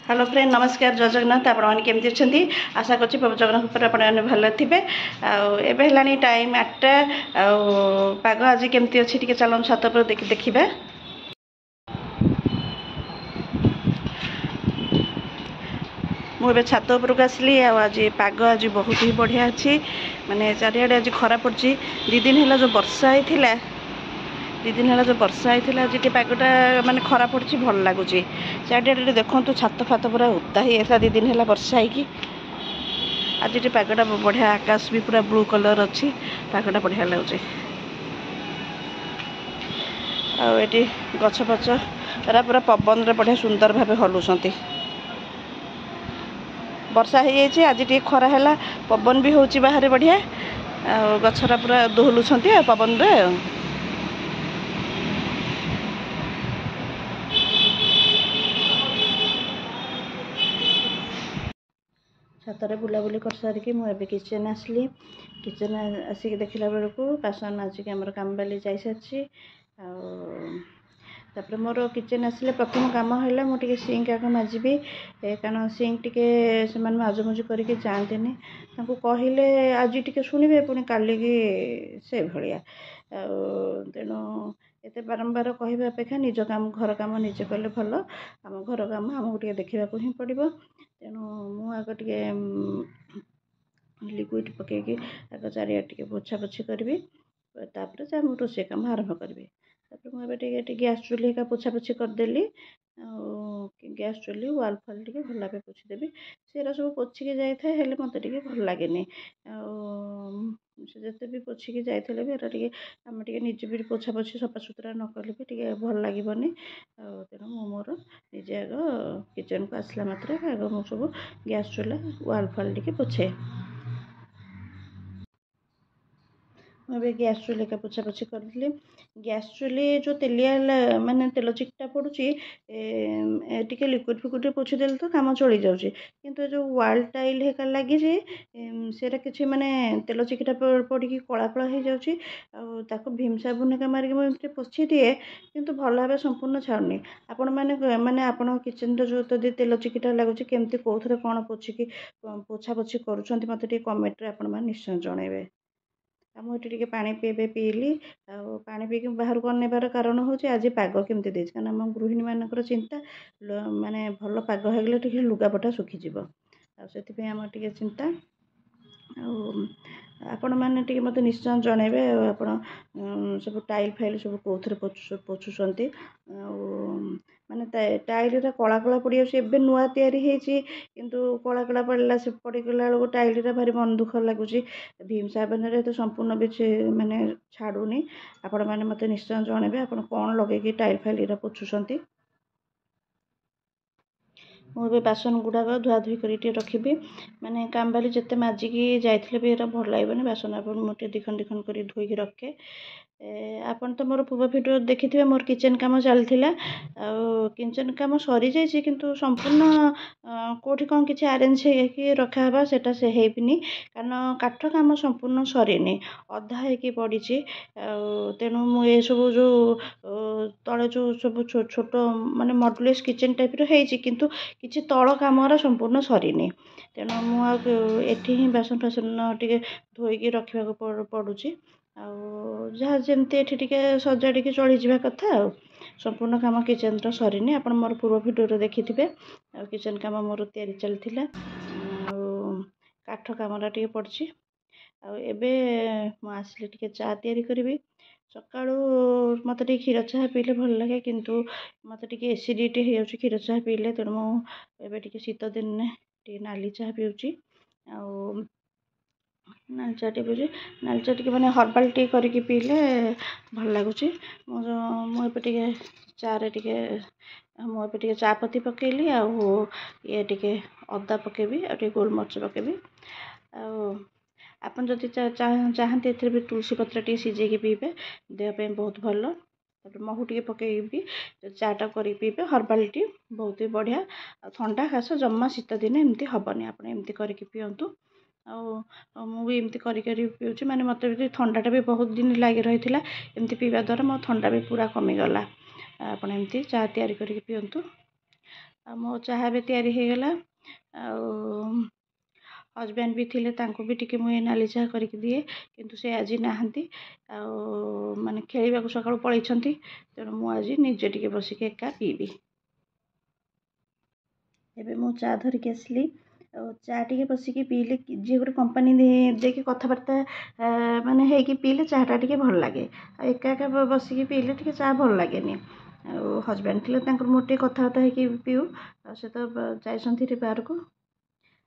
Hello friend नमस्कार जय जगन्नाथ आपमनी केमती अच्छा आशा कर प्रभु जगन्नाथ आपने भल थे आए टाइम 8टा पाग आज केमती अच्छी टे चलन छात पर देखा मुझे छात उपरक आसली आज पाग आज बहुत ही बढ़िया अच्छी माने चारिआडे आज खरा पड़ी 2 दिन है जो वर्षा होता 2 दिन है जो वर्षा होता आज पागटा माने खरा पड़ी भल लगुच चारिआडे देखूँ छात फात पूरा उदा ही 2 दिन है वर्षा होगी आज ये पागटा बढ़िया आकाश भी पूरा ब्लू कलर अच्छी पागटा बढ़िया लगुच आठी गछ पछ एरा पूरा पवन रे बढ़िया सुंदर भाव हलुंट वर्षा हो जाए आज टे खरा है पवन भी होची बाहर बढ़िया गछरा पूरा दोहलुंट पवन रे छातर बुलाबुली कर सारिकी मुझे किचेन आसली किचेन आसिक देखला बेलू बासन आजिक आम काम बाली जा सारी तापर मोर किचेन आसिले प्रथम काम है मुझे सिंक आगे माजिबी कारण सिंक टिके से माजुमुजु करके जाते कहले आज टे शुणे पुणी काली से भाया तेणु एत बारंबार कहवा अपेक्षा निज काम घर काम निजे कले भल आम घर काम आमको टे देखा ही पड़ो तेणु मुझे लिक्विड पकईकि आग चारिया टे पोछा पोछी करी तापर से रोषे काम आरंभ करी मुझे गैस चुली का पोछा पोछी करदेली गैस चुली वाल फाल टे भल भाव पोछीदेवी सीरा सब पोछिकी जाए मत भल लगे जिते भी पोछिकी जाते भी एरा आम निजे भी पोछा पोछी सफा सुतरा न कले भी भल लगनी तेणु मोर निजे आग किचन को आसला मात्रे आग मु सब गैस चूल्हा वाल फाल टे पोछे मैं गैस चूल्हे का पोछा पोछी कर गैस चूल्हे जो तेलिया माने तेल चिकटा पड़ुची टे लिक्विड फिक्विड पोछीदेले तो काम चली जाऊँगी किंतु जो वाल टाइल हेका लगी सेटा किसी माने तेल चिकटा पड़ी कला कला हो जाऊँगी भीम साबुन हेका मारिक मुझे पोछी दिए किंतु भल भाव संपूर्ण छाड़नी आपण मैंने आपण किचन जो तेल चिकटा लगुच केमती कौन कौन पोछिकी पोछा पोछी करुँच मत कमेंट आपण निश्चय जनइबे मुझे टे पानी पीबे पीली पानी पीक बाहर को अनेबार कारण हूँ आज पाग केमती देती कारण आम गृहिणी मानकर चिंता माने भल पाग होगले टे लुगापटा सुखीज से आम टे चिंता आपण मैंने टे मत निश्चय जनइबे आप सब टाइल फाइल सब कौन पोछुंट माने टाइल कला कला पड़ जाए नुआ तैयारी किंतु कला कला पड़ा से पड़गला बेलू टाइल भारी मन दुख लगुच भीम साबुन तो संपूर्ण भी माने छाड़ूनी आपण मैंने मत निश्चय जनइबे आप कौन लगे टाइल फाइल पोछुंट मुझे बासन गुड़ाक धुआधुई कर रखी माने काम बाली जिते माजिकी जाइए भी एरा भल लगनी बासन आप मुझे दिखंड दिखंड कर धोईक रखे आपन तो मोर पूर्व भिडियो देखिथे मोर किचन काम चलता किचन काम सरी जाइए किंतु संपूर्ण कोठी कौन किसी आरेंज हो रखावा सेटा से हेनी कारण काठ काम संपूर्ण सरीनी अधा हो पड़ी तेणु मुझे सब जो तले जो सब छोट माने मॉड्यूलस किचन टाइप रही किंतु किसी तल कम संपूर्ण सरीनी तेणु मुझे ही बासन फासन टे धोईकी रखा पड़ुची जहाँ जमती टे सजाड़ी चली जावा कथा संपूर्ण काम किचन सरीनी आप मोर पूर्व भिडियो देखिथे किचन काम मोर तैयारी चलता काठ कम टे पड़ी आबे मुसली टे चा तैयारी करी सका मत क्षीर चाह पीले भल लगे किंतु मत टे एसिडिटी हो क्षीर चाह पीले तेणु मुझे शीत दिन टे नाली चाह पीऊँगी नाली चा टे पीऊँ नाली चा टे मैंने हर्बाल टी करके पीले भल लगुच मुझे चारे टे मुझे चापत्ती पकेली ये टे अदा पकेबी आ गोलमरीच पकेबी आपन जदि चाहते एथरे भी तुलसी पत्र टे सिझे पीबे देहपाई बहुत भल महू टे पकईबी चाटा कर पीबे हर्बाल टी बहुत ही बढ़िया ठंडा खास जमा शीत दिन एमती हेनी आप एमती करके पींतु मुझे एमती पीऊँ माने मत भी ठंडाटा भी बहुत दिन लगी रही एमती पीवा द्वारा मो ठंडा भी पूरा कमीगला आप एमती चा तैयारी करके पींतु मो चाहा भी तैयारी हो गला। हजबैंड भी थिले तांको भी टिके मुझे नाली चाह करके दिए किंतु से आज नहांती माने खेलिबा सकाळु पळैछंती तेणु मु आज निजे टिके बसिके एका पीबी। एबे मु चा धरिके आसली चा टिके बसिके पीले जे गोटे कंपनी देके कथबार्ता माने हेकी पीले चाटा टिके भल लागे एका एका बसिके पीले टिके चा भल लागेनी। हजबैंड थिले तांकर मोटे कथबार्ता हेकी पीऊ से तो जाइछंती बाहर को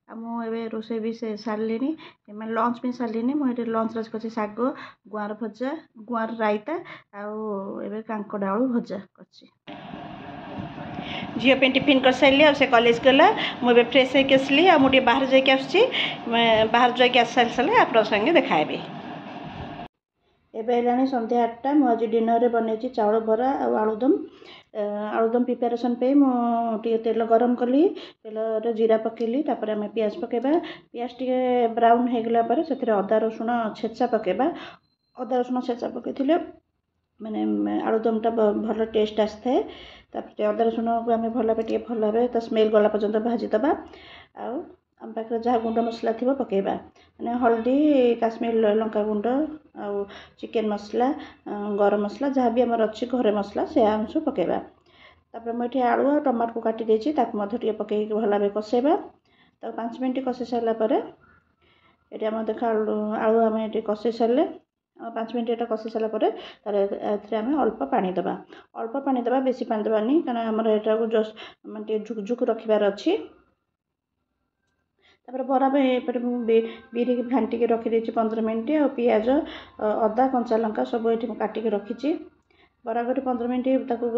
मुझे रोसे भी से सारे मैं लंच भी सारे मुझे लंच रस कर शाग गुआर भजा गुआर रायता आउ कांकड़ आलू भजा कर झील पे टिफिन कर सारे आ कॉलेज गला मुझे फ्रेश होकर आसली मुझे बाहर जाकि आसुची बाहर जाकि आस सारी सारे आप संगे देखाबी। एबे है संध्या 8टा मुझे डिनर बनई चाउल बरा आलुदम आलुदम प्रिपेरेसन पे मुझे तेल गरम कली तेल जीरा पकेली तापर आम पियाज पकेबा पियाज टे ब्राउन हो गला से अदा रसुण छेचा पकेबा अदा रसुण छेचा पकईले माने आलुदमटा भल टेस्ट आसता है तापर अदा रसुण को आम भल टे भल भाव तो स्मेल गला पर्यंत भाजीदबा आम पाखे जहाँ गुंड मसला थी पकेबा मैंने हल्दी काश्मीर लंका गुंड आउ चिकेन मसला गरम मसला जहाँ भी आमर अच्छी घरे मसला से आम सब पकेबा तापर मुझे आलू और टमाटर को काटी देछि ताकु टे पकई भल भाव कसेबा तो 5 मिनट कषे सारापर ये आम देख आलू आम ये कषे सारे 5 मिनट ये कषे सारापर आम अल्प पानी दबा बेसी पानी दबानी कारण आमर यहाँ को जस्ट माने झुक रखिबार अच्छी। तापर बरा एपटे बिरी घांटिकी रखी 15 मिनट आ पियाज अदा कंचा लंका सब ये काटिकी रखी बरा गोटे 15 मिनट ताको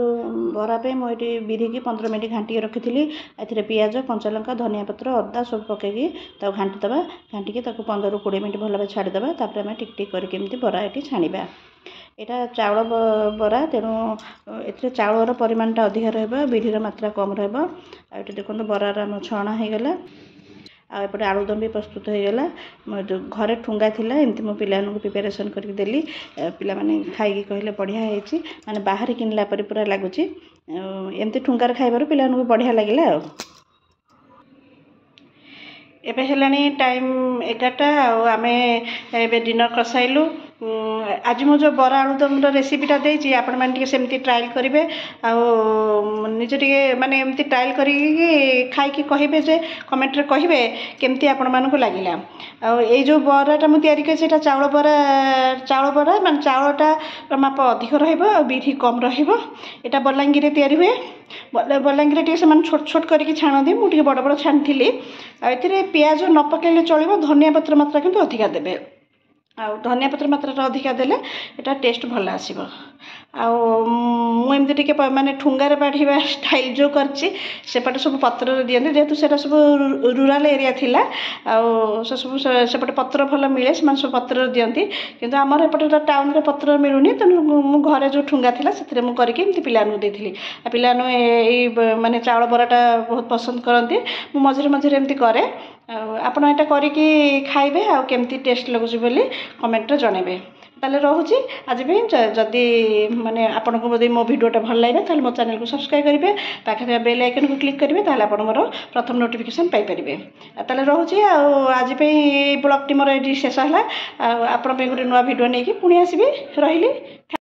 बरा पे मुझे बिरी की 15 मिनट घांटिकी रखी ए पियाज कंचा लंका धनिया पत्र अदा सब पकईकी घांटी दबा घांटिकी 15-20 मिनट भल भाव छाड़ीदबा तापर आम टिक टिक करके बरा ये छाणीबा। यहाँ चाउल बरा तेणु ए चाउलर परिमाणटा अधिक रहा बिरीर मात्रा कम रहा ये देखो बरार आम छणा हो गला आउपटे आलुदम भी प्रस्तुत हो गला घरे ठुंगा थिला एमती मो पिला प्रिपेरेसन करके देली पिला माने खाई कहले बढ़िया है माने बाहर किनला पर पूरा लगुच एमती ठुंगार खाइबार पिला बढ़िया लगिला। एबे हेलानी टाइम 11टा आम ए डिनर कर साइलु आज मो जो बरा आलुदम रेसिपीटा देछि आपण माने सेमती ट्रायल करेंगे निजे टे माने एमती ट्रायल करी खाई कहे जे कमेंट रे कहे केमती आपण मानक लगिला आ जो बराटा मुझे तैयारी कर चाउल बरा माने चाउलटा माप अधिक रहा बिरी कम रहा बलांगीर तैयारी हुए बलांगीर टे से छोट छोट करके छाणदी मुझे बड़ बड़ छाणी ए पियाज न पकेले चलो धनिया पत्र मात्रा किंतु अधिका देबे आ धनिया पत्र मात्रा अधिका देले एटा टेस्ट भल आसीबो मुझे टे माने ठुंगार बाढ़ा स्टाइल जो करपटे सब पत्र दिखते जेहेतु से सब रूराल एरिया थिला से सब सेपटे पत्र भल मिले से सब पत्र दिखती किंतु आमर एपटे टाउन रे पत्र मिलूनी तेणु मु घरे जो ठुंगा थिला से मुझे पिला देती पिला माने चाउल बराटा बहुत पसंद करती मझे मझे एमती करे आपण यहाँ करके खाइबे आ केमती टेस्ट लगुच बोली कमेंट रे जनइबे ताले रोची आज भी जदि माने आपन को मो वीडियोटा भल लगे ताले मो चैनल को सब्सक्राइब करेंगे पाखे बेल आइकन को क्लिक करेंगे ताले आपन मोर प्रथम नोटिफिकेशन पाई परिबे ताले रोची आज पे ब्लॉग टी मोर शेष है आपण पे गोटे नुआ वीडियो नहीं पुणी आसबि रही।